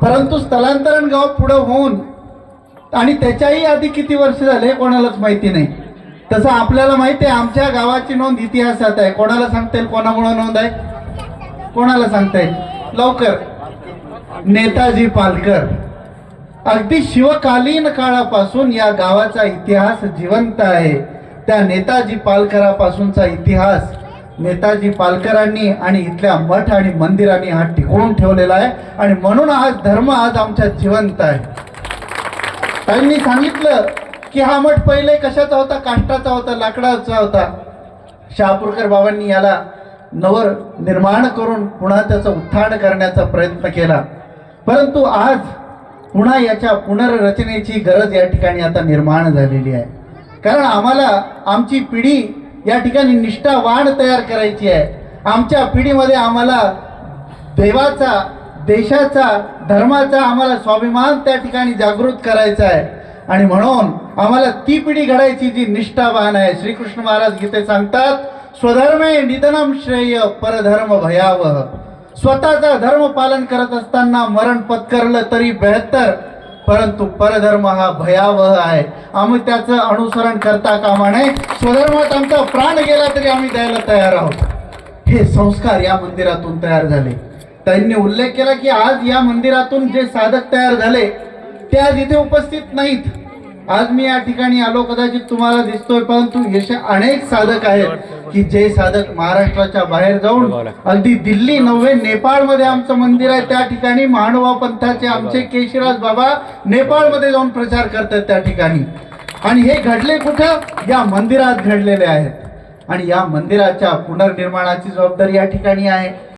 परंतु स्थलांतरण गाव पुढे होऊन आणि त्याच्याही आधी किती वर्ष झाले कोणालाच माहिती नाही। तसं आपल्याला माहिती आहे आमच्या गावाची नोंद इतिहासात आहे। कोणाला सांगता येईल कोणामुळे नोंद आहे? कोणाला सांगता येईल लवकर? नेताजी पालकर। अगदी शिवकालीन काळापासून या गावाचा इतिहास जिवंत आहे। त्या नेताजी पालकरापासूनचा इतिहास नेताजी पालकरांनी आणि इथल्या मठ आणि मंदिरांनी हा टिकवून ठेवलेला आहे आणि म्हणून आज धर्म आज आमच्यात जिवंत आहे। त्यांनी सांगितलं की हा मठ पहिले कशाचा होता? काष्टाचा होता, लाकडाचा होता। शहापूरकर बाबांनी याला नवर निर्माण करून पुन्हा त्याचं उत्थान करण्याचा प्रयत्न केला, परंतु आज पुन्हा याच्या पुनर्रचनेची गरज या ठिकाणी आता निर्माण झालेली आहे। कारण आम्हाला आमची पिढी या ठिकाणी निष्ठावान तयार करायची आहे। आमच्या पिढीमध्ये आम्हाला देवाचा, देशाचा, धर्माचा आम्हाला स्वाभिमान त्या ठिकाणी जागृत करायचा आहे आणि म्हणून आम्हाला ती पिढी घडायची जी निष्ठावान आहे। श्रीकृष्ण महाराज गीतेत सांगतात, स्वधर्मे निधनम श्रेय परधर्म भयावह। स्वतःचा धर्म पालन करत असताना मरण पत्करलं तरी बेहतर, परंतु परधर्म हा भयावह आहे। आम्ही त्याचं अनुसरण करता कामा नये। स्वधर्मात आमचा प्राण गेला तरी आम्ही द्यायला तयार आहोत। हे संस्कार या मंदिरातून तयार झाले। त्यांनी उल्लेख केला की आज या मंदिरातून जे साधक तयार झाले ते आज इथे उपस्थित नाहीत। आज मी या ठिकाणी आलो, कदाचित तुम्हाला दिसतोय, परंतु असे अनेक साधक आहेत की जे साधक महाराष्ट्राच्या बाहेर जाऊन अगदी दिल्ली नव्हे नेपाळमध्ये आमचं मंदिर आहे, त्या ठिकाणी महानुभाव पंथाचे आमचे केशराज बाबा नेपाळमध्ये जाऊन प्रचार करतात त्या ठिकाणी। आणि हे घडले कुठं? या मंदिरात घडलेले आहेत आणि या मंदिराच्या पुनर्निर्माणाची जबाबदारी या ठिकाणी आहे।